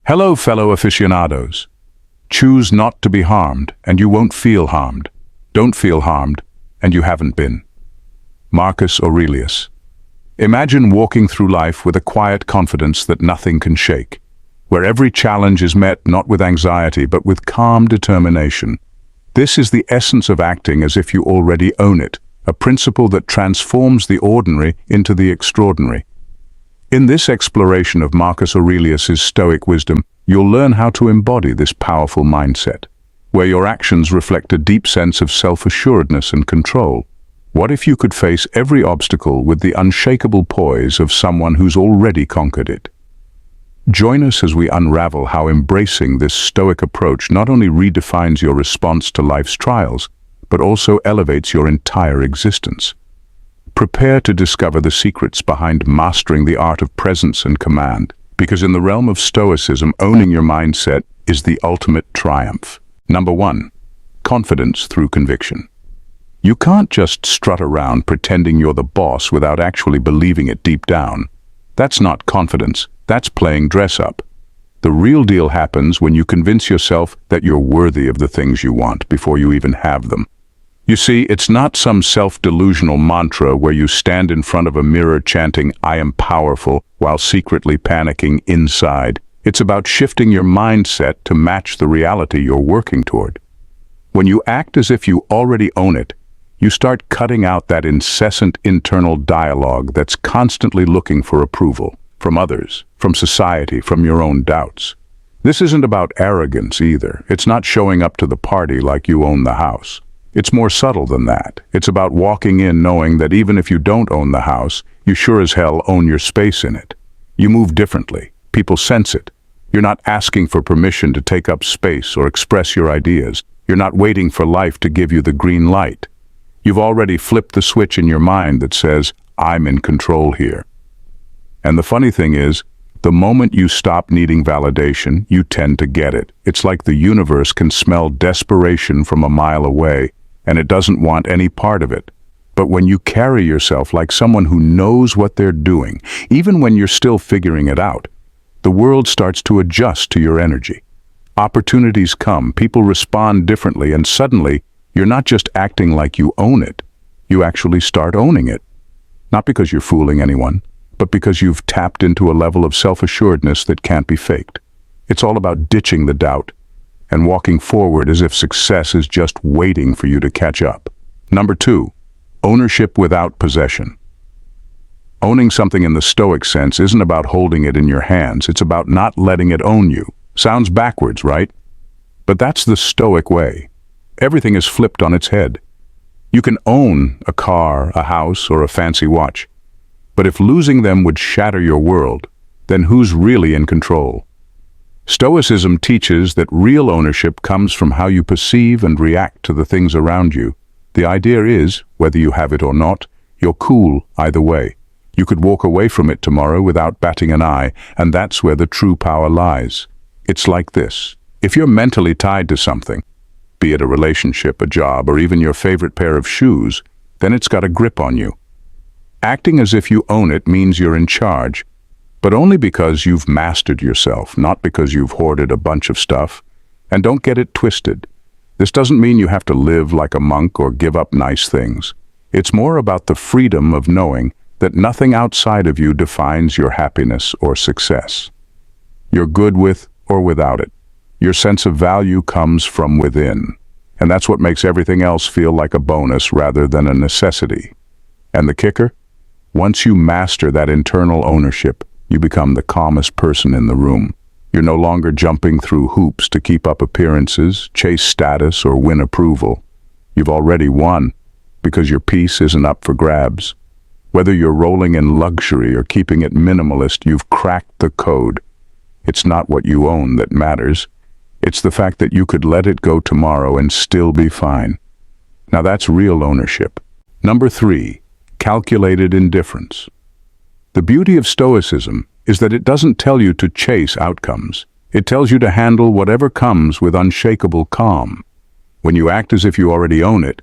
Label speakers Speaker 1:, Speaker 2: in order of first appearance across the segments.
Speaker 1: Hello, fellow aficionados. Choose not to be harmed, and you won't feel harmed. Don't feel harmed, and you haven't been. Marcus Aurelius. Imagine walking through life with a quiet confidence that nothing can shake, where every challenge is met not with anxiety but with calm determination. This is the essence of acting as if you already own it, a principle that transforms the ordinary into the extraordinary. In this exploration of Marcus Aurelius's Stoic wisdom, you'll learn how to embody this powerful mindset, where your actions reflect a deep sense of self-assuredness and control. What if you could face every obstacle with the unshakable poise of someone who's already conquered it? Join us as we unravel how embracing this Stoic approach not only redefines your response to life's trials, but also elevates your entire existence. Prepare to discover the secrets behind mastering the art of presence and command, because in the realm of Stoicism, owning your mindset is the ultimate triumph. Number 1. Confidence through conviction. You can't just strut around pretending you're the boss without actually believing it deep down. That's not confidence, that's playing dress-up. The real deal happens when you convince yourself that you're worthy of the things you want before you even have them. You see, it's not some self-delusional mantra where you stand in front of a mirror chanting, "I am powerful," while secretly panicking inside. It's about shifting your mindset to match the reality you're working toward. When you act as if you already own it, you start cutting out that incessant internal dialogue that's constantly looking for approval, from others, from society, from your own doubts. This isn't about arrogance either. It's not showing up to the party like you own the house. It's more subtle than that. It's about walking in knowing that even if you don't own the house, you sure as hell own your space in it. You move differently. People sense it. You're not asking for permission to take up space or express your ideas. You're not waiting for life to give you the green light. You've already flipped the switch in your mind that says, "I'm in control here." And the funny thing is, the moment you stop needing validation, you tend to get it. It's like the universe can smell desperation from a mile away, and it doesn't want any part of it. But when you carry yourself like someone who knows what they're doing, even when you're still figuring it out, the world starts to adjust to your energy. Opportunities come, people respond differently, and suddenly, you're not just acting like you own it, you actually start owning it. Not because you're fooling anyone, but because you've tapped into a level of self-assuredness that can't be faked. It's all about ditching the doubt and walking forward as if success is just waiting for you to catch up. Number 2, ownership without possession. Owning something in the Stoic sense isn't about holding it in your hands, it's about not letting it own you. Sounds backwards, right? But that's the Stoic way. Everything is flipped on its head. You can own a car, a house, or a fancy watch. But if losing them would shatter your world, then who's really in control? Stoicism teaches that real ownership comes from how you perceive and react to the things around you. The idea is, whether you have it or not, you're cool either way. You could walk away from it tomorrow without batting an eye, and that's where the true power lies. It's like this. If you're mentally tied to something, be it a relationship, a job, or even your favorite pair of shoes, then it's got a grip on you. Acting as if you own it means you're in charge, but only because you've mastered yourself, not because you've hoarded a bunch of stuff. And don't get it twisted. This doesn't mean you have to live like a monk or give up nice things. It's more about the freedom of knowing that nothing outside of you defines your happiness or success. You're good with or without it. Your sense of value comes from within. And that's what makes everything else feel like a bonus rather than a necessity. And the kicker? Once you master that internal ownership, you become the calmest person in the room. You're no longer jumping through hoops to keep up appearances, chase status, or win approval. You've already won, because your peace isn't up for grabs. Whether you're rolling in luxury or keeping it minimalist, you've cracked the code. It's not what you own that matters. It's the fact that you could let it go tomorrow and still be fine. Now that's real ownership. Number 3, calculated indifference. The beauty of Stoicism is that it doesn't tell you to chase outcomes. It tells you to handle whatever comes with unshakable calm. When you act as if you already own it,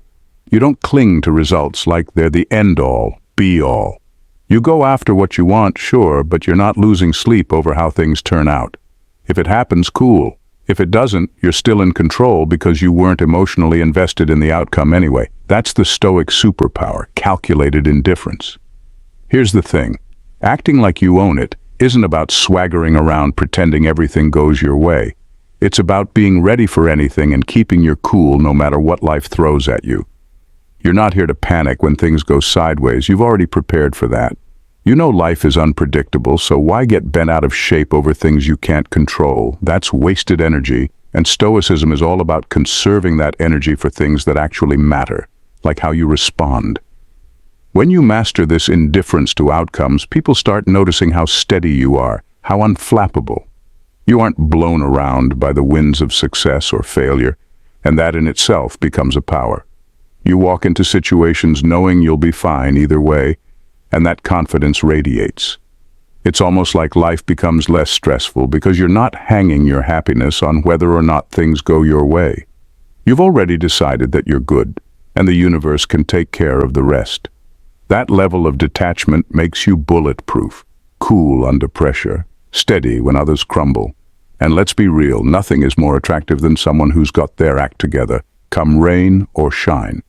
Speaker 1: you don't cling to results like they're the end-all, be-all. You go after what you want, sure, but you're not losing sleep over how things turn out. If it happens, cool. If it doesn't, you're still in control because you weren't emotionally invested in the outcome anyway. That's the Stoic superpower, calculated indifference. Here's the thing. Acting like you own it isn't about swaggering around pretending everything goes your way. It's about being ready for anything and keeping your cool no matter what life throws at you. You're not here to panic when things go sideways. You've already prepared for that. You know life is unpredictable, so why get bent out of shape over things you can't control? That's wasted energy, and Stoicism is all about conserving that energy for things that actually matter, like how you respond. When you master this indifference to outcomes, people start noticing how steady you are, how unflappable. You aren't blown around by the winds of success or failure, and that in itself becomes a power. You walk into situations knowing you'll be fine either way, and that confidence radiates. It's almost like life becomes less stressful because you're not hanging your happiness on whether or not things go your way. You've already decided that you're good, and the universe can take care of the rest. That level of detachment makes you bulletproof, cool under pressure, steady when others crumble. And let's be real, nothing is more attractive than someone who's got their act together, come rain or shine.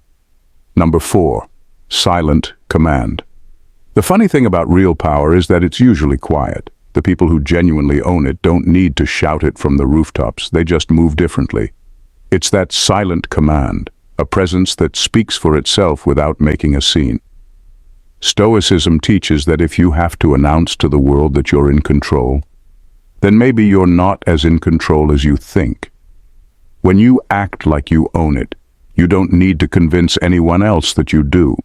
Speaker 1: Number 4, silent command. The funny thing about real power is that it's usually quiet. The people who genuinely own it don't need to shout it from the rooftops, they just move differently. It's that silent command, a presence that speaks for itself without making a scene. Stoicism teaches that if you have to announce to the world that you're in control, then maybe you're not as in control as you think. When you act like you own it, you don't need to convince anyone else that you do.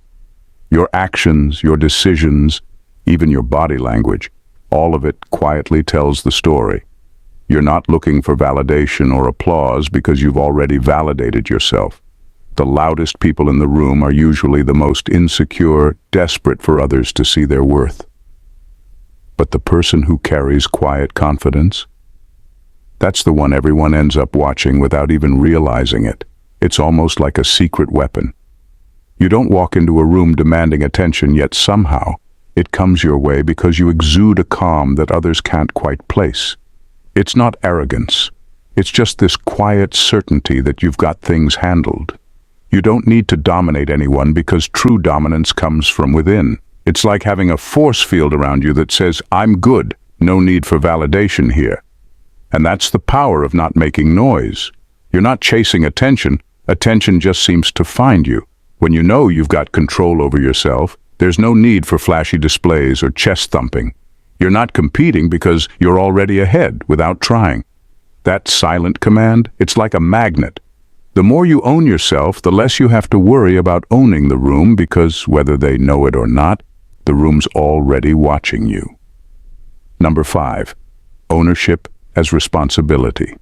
Speaker 1: Your actions, your decisions, even your body language, all of it quietly tells the story. You're not looking for validation or applause because you've already validated yourself. The loudest people in the room are usually the most insecure, desperate for others to see their worth. But the person who carries quiet confidence, that's the one everyone ends up watching without even realizing it. It's almost like a secret weapon. You don't walk into a room demanding attention, yet somehow it comes your way because you exude a calm that others can't quite place. It's not arrogance. It's just this quiet certainty that you've got things handled. You don't need to dominate anyone because true dominance comes from within. It's like having a force field around you that says, I'm good, no need for validation here. And that's the power of not making noise. You're not chasing attention. Attention just seems to find you. When you know you've got control over yourself, there's no need for flashy displays or chest thumping. You're not competing because you're already ahead without trying. That silent command, it's like a magnet. The more you own yourself, the less you have to worry about owning the room because, whether they know it or not, the room's already watching you. Number 5, ownership as responsibility.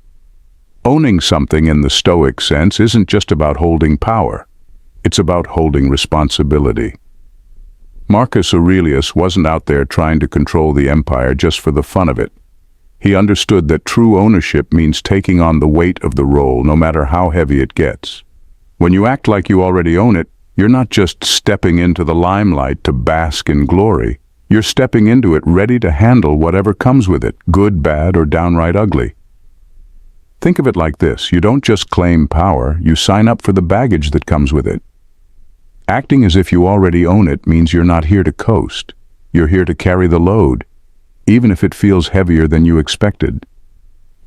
Speaker 1: Owning something in the Stoic sense isn't just about holding power. It's about holding responsibility. Marcus Aurelius wasn't out there trying to control the empire just for the fun of it. He understood that true ownership means taking on the weight of the role, no matter how heavy it gets. When you act like you already own it, you're not just stepping into the limelight to bask in glory. You're stepping into it ready to handle whatever comes with it, good, bad, or downright ugly. Think of it like this. You don't just claim power, you sign up for the baggage that comes with it. Acting as if you already own it means you're not here to coast. You're here to carry the load, even if it feels heavier than you expected.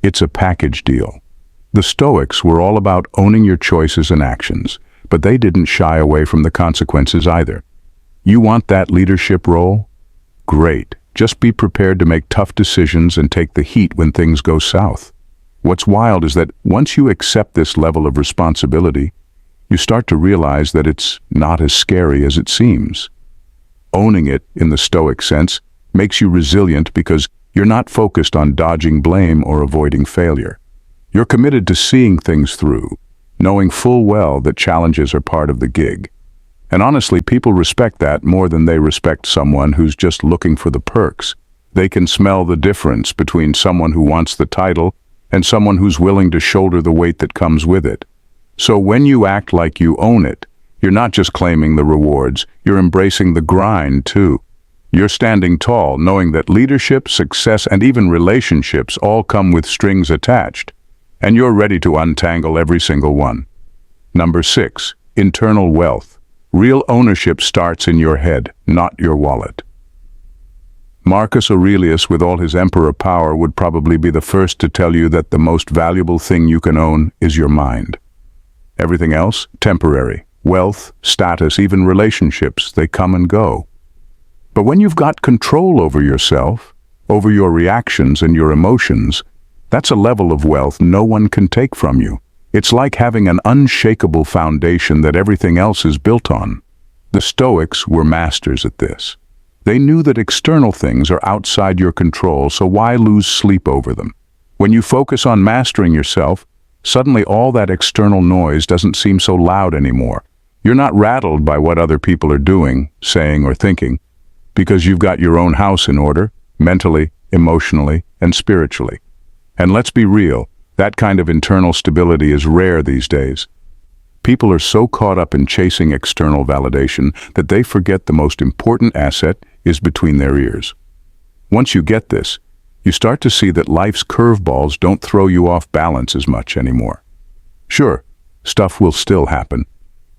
Speaker 1: It's a package deal. The Stoics were all about owning your choices and actions, but they didn't shy away from the consequences either. You want that leadership role? Great. Just be prepared to make tough decisions and take the heat when things go south. What's wild is that once you accept this level of responsibility, you start to realize that it's not as scary as it seems. Owning it, in the Stoic sense, makes you resilient because you're not focused on dodging blame or avoiding failure. You're committed to seeing things through, knowing full well that challenges are part of the gig. And honestly, people respect that more than they respect someone who's just looking for the perks. They can smell the difference between someone who wants the title and someone who's willing to shoulder the weight that comes with it. So when you act like you own it, you're not just claiming the rewards, you're embracing the grind too. You're standing tall, knowing that leadership, success, and even relationships all come with strings attached, and you're ready to untangle every single one. Number 6, internal wealth. Real ownership starts in your head, not your wallet. Marcus Aurelius, with all his emperor power, would probably be the first to tell you that the most valuable thing you can own is your mind. Everything else, temporary. Wealth, status, even relationships, they come and go. But when you've got control over yourself, over your reactions and your emotions, that's a level of wealth no one can take from you. It's like having an unshakable foundation that everything else is built on. The Stoics were masters at this. They knew that external things are outside your control, so why lose sleep over them? When you focus on mastering yourself, suddenly all that external noise doesn't seem so loud anymore. You're not rattled by what other people are doing, saying, or thinking, because you've got your own house in order, mentally, emotionally, and spiritually. And let's be real, that kind of internal stability is rare these days. People are so caught up in chasing external validation that they forget the most important asset is between their ears. Once you get this, you start to see that life's curveballs don't throw you off balance as much anymore. Sure, stuff will still happen.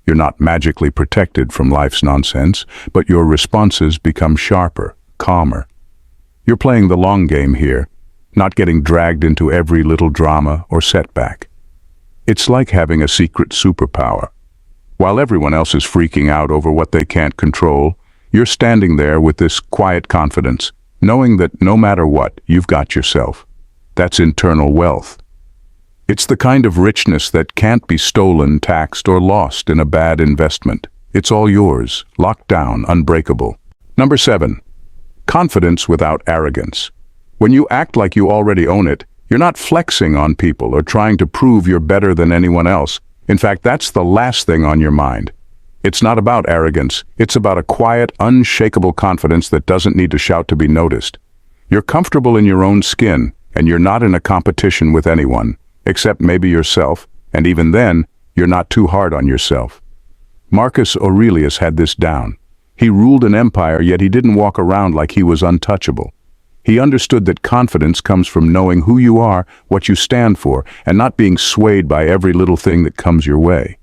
Speaker 1: You're not magically protected from life's nonsense, but your responses become sharper, calmer. You're playing the long game here, not getting dragged into every little drama or setback. It's like having a secret superpower. While everyone else is freaking out over what they can't control, you're standing there with this quiet confidence, knowing that no matter what, you've got yourself. That's internal wealth. It's the kind of richness that can't be stolen, taxed, or lost in a bad investment. It's all yours, locked down, unbreakable. Number 7, confidence without arrogance. When you act like you already own it, you're not flexing on people or trying to prove you're better than anyone else. In fact, that's the last thing on your mind. It's not about arrogance. It's about a quiet, unshakable confidence that doesn't need to shout to be noticed. You're comfortable in your own skin, and you're not in a competition with anyone, except maybe yourself, and even then, you're not too hard on yourself. Marcus Aurelius had this down. He ruled an empire, yet he didn't walk around like he was untouchable. He understood that confidence comes from knowing who you are, what you stand for, and not being swayed by every little thing that comes your way.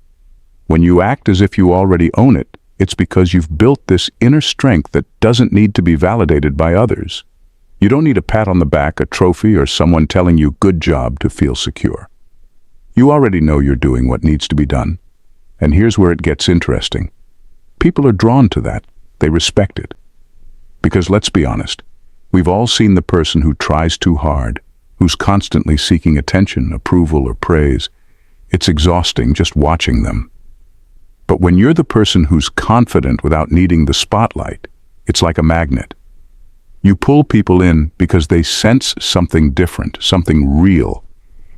Speaker 1: When you act as if you already own it, it's because you've built this inner strength that doesn't need to be validated by others. You don't need a pat on the back, a trophy, or someone telling you good job to feel secure. You already know you're doing what needs to be done. And here's where it gets interesting. People are drawn to that. They respect it. Because let's be honest, we've all seen the person who tries too hard, who's constantly seeking attention, approval, or praise. It's exhausting just watching them. But when you're the person who's confident without needing the spotlight, it's like a magnet. You pull people in because they sense something different, something real.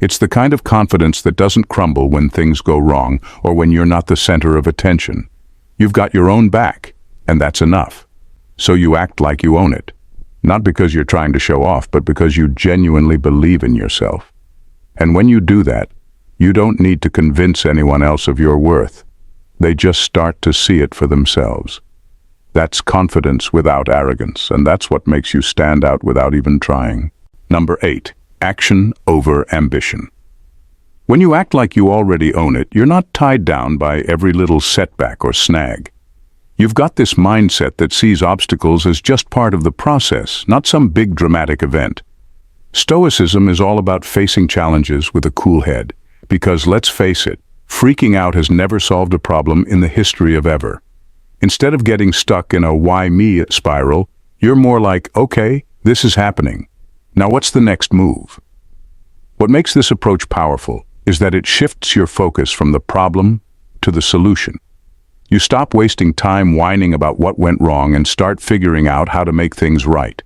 Speaker 1: It's the kind of confidence that doesn't crumble when things go wrong or when you're not the center of attention. You've got your own back, and that's enough. So you act like you own it. Not because you're trying to show off, but because you genuinely believe in yourself. And when you do that, you don't need to convince anyone else of your worth. They just start to see it for themselves. That's confidence without arrogance, and that's what makes you stand out without even trying. Number 8, action over ambition. When you act like you already own it, you're not tied down by every little setback or snag. You've got this mindset that sees obstacles as just part of the process, not some big dramatic event. Stoicism is all about facing challenges with a cool head, because let's face it, freaking out has never solved a problem in the history of ever. Instead of getting stuck in a why me spiral, you're more like, okay, this is happening. Now what's the next move? What makes this approach powerful is that it shifts your focus from the problem to the solution. You stop wasting time whining about what went wrong and start figuring out how to make things right.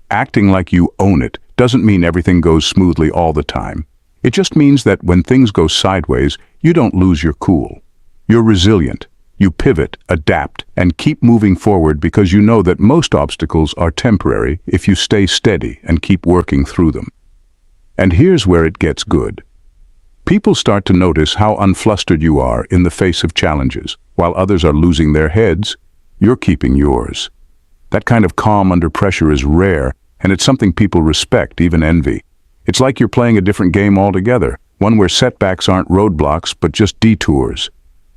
Speaker 1: Acting like you own it doesn't mean everything goes smoothly all the time. It just means that when things go sideways, you don't lose your cool. You're resilient. You pivot, adapt, and keep moving forward because you know that most obstacles are temporary if you stay steady and keep working through them. And here's where it gets good. People start to notice how unflustered you are in the face of challenges. While others are losing their heads, you're keeping yours. That kind of calm under pressure is rare, and it's something people respect, even envy. It's like you're playing a different game altogether, one where setbacks aren't roadblocks, but just detours.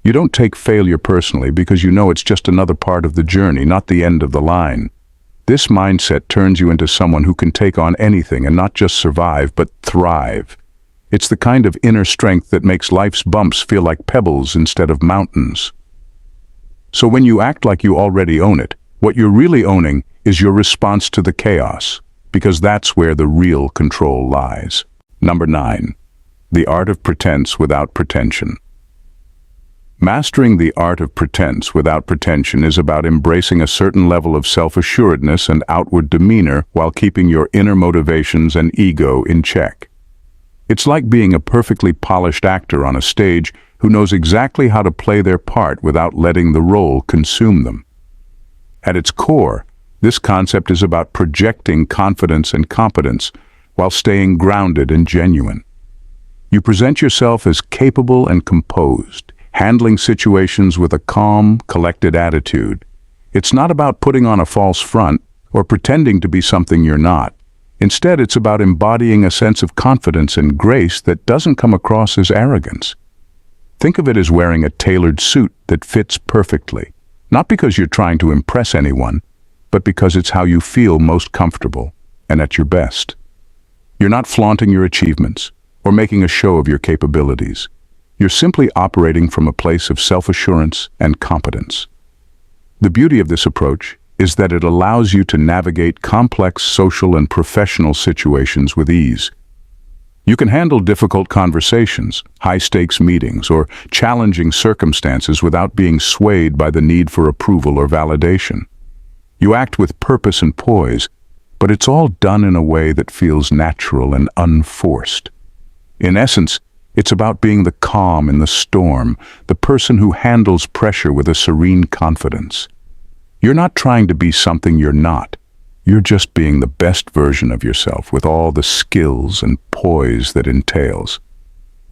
Speaker 1: You don't take failure personally because you know it's just another part of the journey, not the end of the line. This mindset turns you into someone who can take on anything and not just survive, but thrive. It's the kind of inner strength that makes life's bumps feel like pebbles instead of mountains. So when you act like you already own it, what you're really owning is your response to the chaos, because that's where the real control lies. Number 9. The art of pretense without pretension. Mastering the art of pretense without pretension is about embracing a certain level of self-assuredness and outward demeanor while keeping your inner motivations and ego in check. It's like being a perfectly polished actor on a stage who knows exactly how to play their part without letting the role consume them. At its core, this concept is about projecting confidence and competence while staying grounded and genuine. You present yourself as capable and composed, handling situations with a calm, collected attitude. It's not about putting on a false front or pretending to be something you're not. Instead, it's about embodying a sense of confidence and grace that doesn't come across as arrogance. Think of it as wearing a tailored suit that fits perfectly, not because you're trying to impress anyone, but because it's how you feel most comfortable and at your best. You're not flaunting your achievements or making a show of your capabilities. You're simply operating from a place of self-assurance and competence. The beauty of this approach is that it allows you to navigate complex social and professional situations with ease. You can handle difficult conversations, high-stakes meetings, or challenging circumstances without being swayed by the need for approval or validation. You act with purpose and poise, but it's all done in a way that feels natural and unforced. In essence, it's about being the calm in the storm, the person who handles pressure with a serene confidence. You're not trying to be something you're not. You're just being the best version of yourself with all the skills and poise that entails.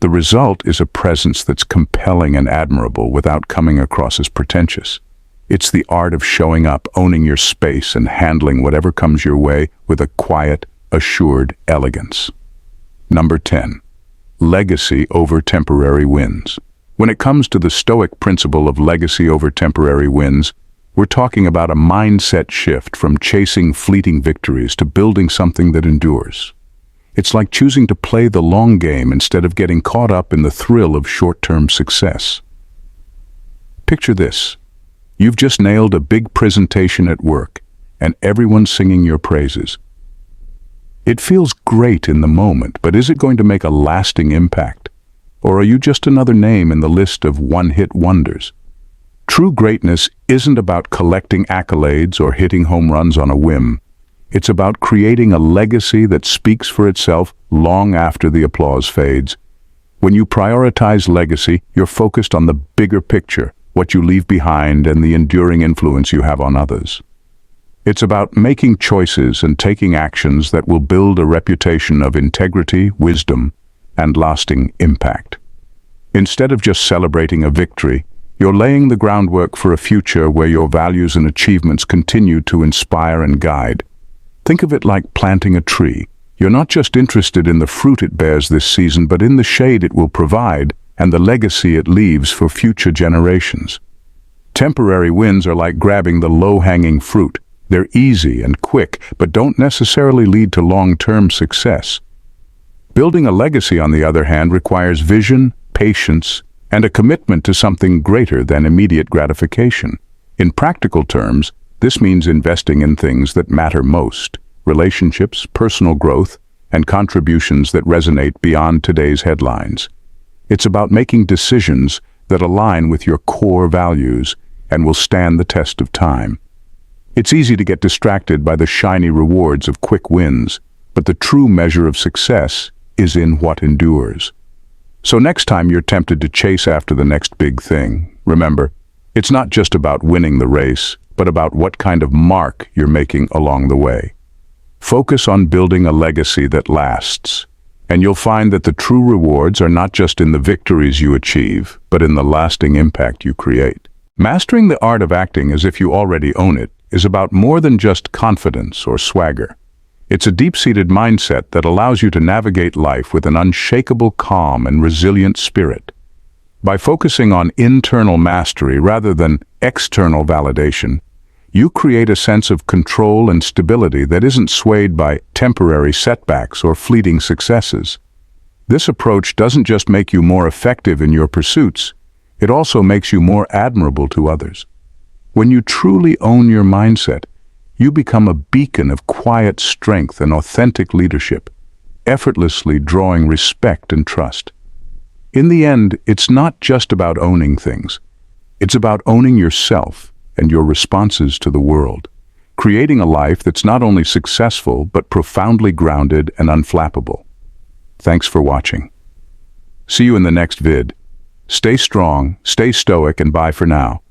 Speaker 1: The result is a presence that's compelling and admirable without coming across as pretentious. It's the art of showing up, owning your space, and handling whatever comes your way with a quiet, assured elegance. Number 10. Legacy over temporary wins. When it comes to the Stoic principle of legacy over temporary wins, we're talking about a mindset shift from chasing fleeting victories to building something that endures. It's like choosing to play the long game instead of getting caught up in the thrill of short-term success. Picture this. You've just nailed a big presentation at work, and everyone's singing your praises. It feels great in the moment, but is it going to make a lasting impact? Or are you just another name in the list of one-hit wonders? True greatness isn't about collecting accolades or hitting home runs on a whim. It's about creating a legacy that speaks for itself long after the applause fades. When you prioritize legacy, you're focused on the bigger picture, what you leave behind and the enduring influence you have on others. It's about making choices and taking actions that will build a reputation of integrity, wisdom, and lasting impact. Instead of just celebrating a victory, you're laying the groundwork for a future where your values and achievements continue to inspire and guide. Think of it like planting a tree. You're not just interested in the fruit it bears this season, but in the shade it will provide and the legacy it leaves for future generations. Temporary wins are like grabbing the low-hanging fruit. They're easy and quick, but don't necessarily lead to long-term success. Building a legacy, on the other hand, requires vision, patience, and a commitment to something greater than immediate gratification. In practical terms, this means investing in things that matter most: relationships, personal growth, and contributions that resonate beyond today's headlines. It's about making decisions that align with your core values and will stand the test of time. It's easy to get distracted by the shiny rewards of quick wins, but the true measure of success is in what endures. So next time you're tempted to chase after the next big thing, remember, it's not just about winning the race, but about what kind of mark you're making along the way. Focus on building a legacy that lasts, and you'll find that the true rewards are not just in the victories you achieve, but in the lasting impact you create. Mastering the art of acting as if you already own it is about more than just confidence or swagger. It's a deep-seated mindset that allows you to navigate life with an unshakable calm and resilient spirit. By focusing on internal mastery rather than external validation, you create a sense of control and stability that isn't swayed by temporary setbacks or fleeting successes. This approach doesn't just make you more effective in your pursuits, it also makes you more admirable to others. When you truly own your mindset, you become a beacon of quiet strength and authentic leadership, effortlessly drawing respect and trust. In the end, it's not just about owning things. It's about owning yourself and your responses to the world, creating a life that's not only successful but profoundly grounded and unflappable. Thanks for watching. See you in the next vid. Stay strong, stay stoic, and bye for now.